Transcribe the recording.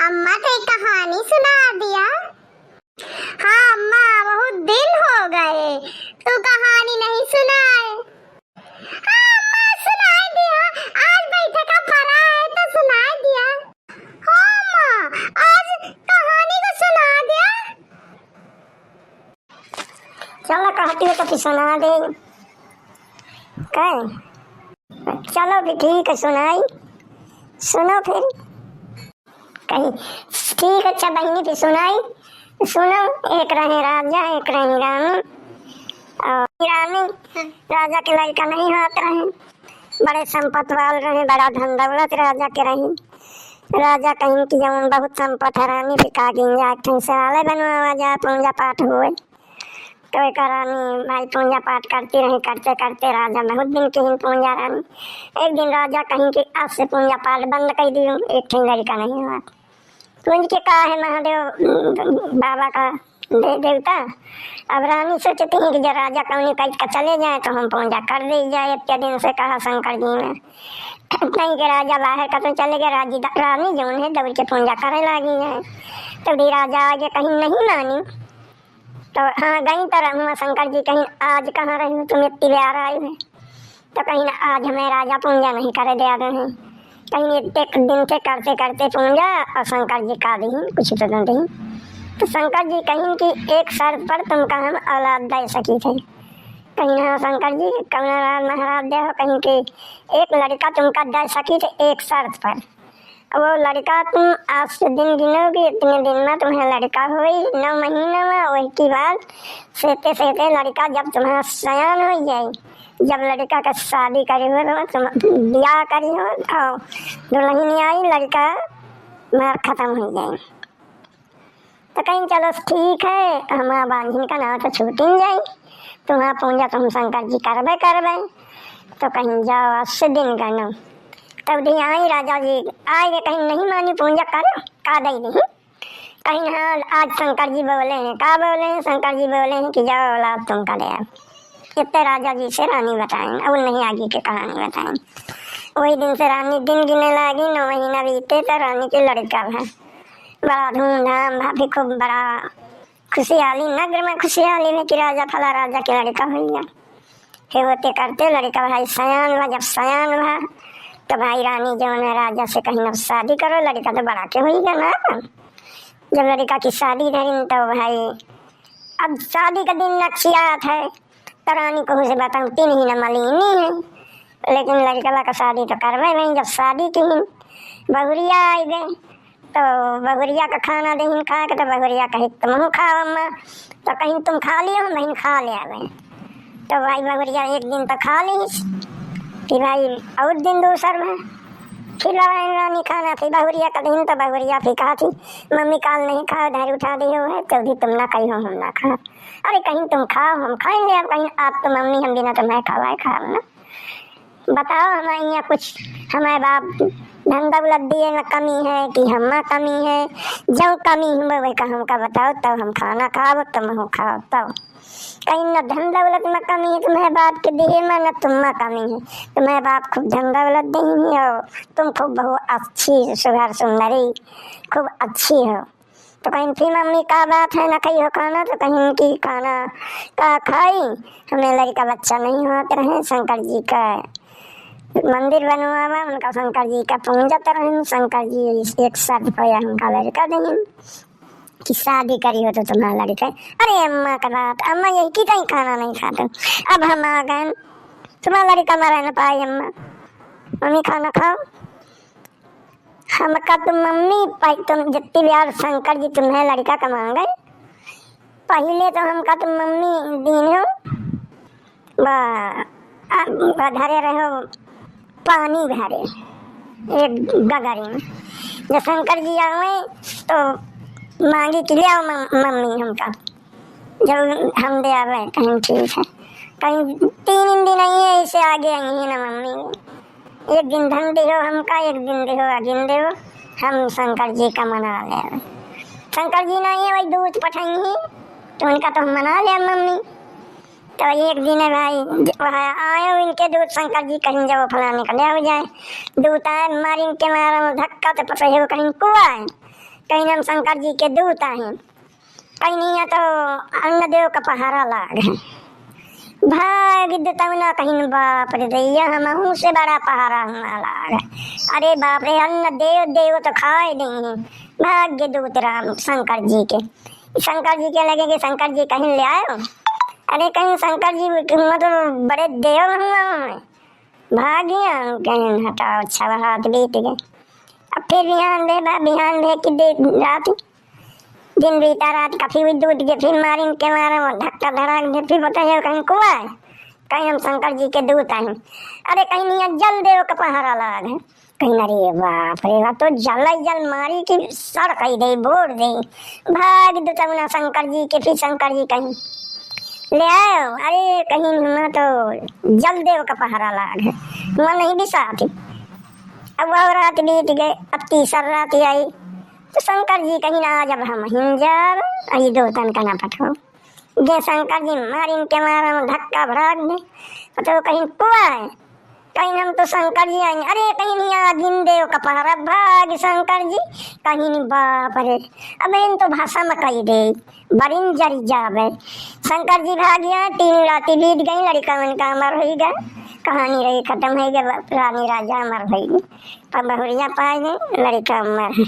अम्मा तो एक कहानी सुना दिया। हाँ अम्मा, बहुत दिन हो गए तू कहानी नहीं सुनाए। हाँ अम्मा, सुनाई दिया। आज बैठक का पड़ा है तो सुनाई दिया। हाँ अम्मा, आज कहानी को सुना दिया। चलो कहती हो तो फिर सुना दे। कहे चलो भी ठीक है, सुनाई सुनो फिर। कहीं ठीक है, अच्छा बहनी फिर सुनाई सुनो। एक रहे राजा, एक रही रानी। और रानी राजा के लड़का नहीं हाथ रहे, बड़े संपत्ति वाले रहे, बड़ा धन दौलत राजा के रही। राजा कहीं की जवन बहुत संपत्ति है, रानी भी का गिंजा से बनवा जा पूजा पाठ हुए तो एक रानी भाई पूजा पाठ करती रही। करते करते राजा बहुत दिन की पूजा रानी। एक दिन राजा कहीं की आज से पूजा पाठ बंद कर दी, एक ठे लड़का नहीं हुआ। कुंज के कहा है महादेव बाबा का देवता। अब रानी सोचती है कि जब राजा कहीं कहीं का चले जाए तो हम पूजा कर दी जाए। इतने दिन से कहा शंकर जी ने कहीं के राजा बाहर का तो चले गए। रानी जो है दौड़ के पूजा करे लगी है। तो भी राजा आगे कहीं नहीं मानी तो हाँ गई तो रहूँगा शंकर जी कहीं आज कहाँ रही हूँ, तुम इतनी प्यार आई है तो कहीं आज हमें राजा पूजा नहीं करे दे रहे हैं। कहीं एक दिन से करते करते पूजा और शंकर जी का दी कुछ तो नहीं। तो शंकर जी कहीं कि एक शर्त पर तुमका हम औलाद दे सकी थे। कहीं हाँ शंकर जी कमलालाल महाराज दे हो, कहीं कि एक लड़का तुमका दे सकी थे एक शर्त पर। वो लड़का तुम आज से दिन गिनोगी, इतने दिन में तुम्हें लड़का हुई 9 महीने में। वही की बात सेते सेते लड़का जब तुम्हारा सयान हो जाए, जब लड़का का शादी करी हो तुम ब्याह करी हो और दुल्हन आई लड़का मार खत्म हो जाए तो कहीं चलो ठीक है, हमारा बांझिन का नाम तो छूट ही जाए। तुम्हारा पूजा तुम शंकर जी करबे तो कहीं जाओ आज से दिन गनो। तब दी आई राजा जी आए, कहीं नहीं मानी पूजा करो का दई नहीं। कहीं हाँ आज शंकर जी बोले हैं, का बोले हैं शंकर जी बोले हैं कि जाओ औलाद तुम का दे। इतने राजा जी से रानी बताएं, अब नहीं आगे की कहानी बताएं। वही दिन से रानी दिन गिने लगी, 9 महीना बीते तो रानी के लड़का है। बड़ा धूमधाम भाभी खूब बड़ा खुशहाली नगर में खुशहाली में कि राजा फला राजा के लड़का हो गया। फिर होते करते लड़का भाई सयान हुआ। जब सयान हुआ तो भाई रानी जो है राजा से कहीं अब शादी करो, लड़का तो बड़ा के हो गया ना। जब लड़का की शादी धरी तो भाई अब शादी का दिन नक्शियात है तो रानी को उसे बताऊँ 3 ही न मलीनी है, लेकिन लड़का का शादी तो करवे नहीं। जब शादी की बहुरिया आई गए तो बहुरिया का खाना दही खा के तो बहुरिया कही तुम खाओ अम्मा, तो कहीं तुम खा लियो बहन खा ले आवे। तो भाई बहुरिया एक दिन तो खा ली, फिर भाई और दिन दूसर में फिर रानी खाना थी बहुरिया का दिन। तो बहुरिया फिर कहा थी मम्मी काल नहीं खाओ धैर्य उठा दी हो है तो भी तुम ना कही हो हम ना खा। अरे कहीं तुम खाओ हम खाएंगे, अब कहीं आप तो मम्मी हम बिना तो मैं खवाए खाओ ना। बताओ हमारे यहाँ कुछ हमारे बाप धन दौलत दिए में कमी है कि हम कमी है। जो कमी है वही का हमका बताओ तब हम खाना खाओ तुम हो खाओ। तब कहीं न धन दौलत में कमी है तुम्हारे बाप के दिए में, न तुम में कमी है। तुम्हारे बाप खूब धन दौलत दी और तुम खूब बहुत अच्छी सुघर सुंदरी खूब अच्छी हो। तो कहीं फिर मम्मी का बात है ना कही हो खाना, तो कहीं की खाना का खाई हमें लड़का बच्चा नहीं होते रहे। शंकर जी का मंदिर बनवावा, उनका शंकर जी का पूजा रहे। शंकर जी एक शर्त पर हमका लड़का दें कि शादी करी हो तो तुम्हारा लड़का। अरे अम्मा का बात, अम्मा यही की कहीं खाना नहीं खाते, अब हम आ गए तुम्हारा लड़का ना रह पाए। अम्मा मम्मी खाना खाओ। हम का तुम मम्मी तुम जितनी प्यार शंकर जी तुम्हें लड़का कमा गए, पहले तो हम का तुम मम्मी दिन हो धरे रहो पानी भरे एक गगरी में। जब शंकर जी आए तो मांगी कि ले आओ मम्मी हमका, जब हम दे आवे कहीं ठीक है। कहीं 3 दिन नहीं है ऐसे आगे आई है ना मम्मी। एक दिन धन दे हो हमका, एक दिन दे हो अगिन दे हो, हम शंकर जी का मना ले। शंकर जी नहीं है वही दूध पठाई तो उनका तो हम मना लिया मम्मी। तो एक दिन है भाई वहाँ आए इनके दूध शंकर जी कहीं जब फलाने का ले हो जाए दूध आए मारी के मारा धक्का तो पता है कहीं कुआ है कहीं हम शंकर जी के दूत हैं, कहीं नहीं तो अन्न देव का पहारा लाग है। भाग देता कहीं बाप रे दैया हम से बड़ा पहारा हमारा है। अरे बाप रे अन्न देव देव तो खाए नहीं, भाग्य दूत राम शंकर जी के। शंकर जी के लगे कि शंकर जी कहीं ले आयो, अरे कहीं शंकर जी मतलब बड़े देव हुआ भाग्य कहीं हटाओ। अच्छा रात बीत गए, अब फिर बिहान भे कि रात दिन बीता, रात काफी हुई दूध के, फिर मारी के मारा धक्का धरा के फिर बताइए कहीं कुआ है, कहीं हम शंकर जी के दूत आए। अरे कहीं नहीं जल देव का पहारा लाग है, कहीं अरे बाप रे तो जल जल मारी की सड़क दे बोर दे। भाग दूता शंकर जी के, फिर शंकर जी कहीं ले आयो, अरे कहीं ना तो जल देव का पहारा लाग है, वहाँ नहीं भी साथ। अब वह रात बीत गए, अब तीसर रात आई तो शंकर जी कहीं ना जब हम हिंजर अई दो तन का ना पठो गे। शंकर जी मारिन के मारा धक्का भराग दे तो कहीं कुआ है, कहीं हम तो शंकर जी आएंगे। अरे कहीं नहीं आगिन देव का पहारा, भाग शंकर जी कहीं नहीं बाप रे। अब इन तो भाषा में कही दे बरिन जरी जावे। शंकर जी भाग गया, 3 राती बीत गई, लड़का मन का अमर हो गया, कहानी रही खत्म हो गई, रानी राजा अमर हो गई, पर बहुरिया पाए गए, लड़का अमर है।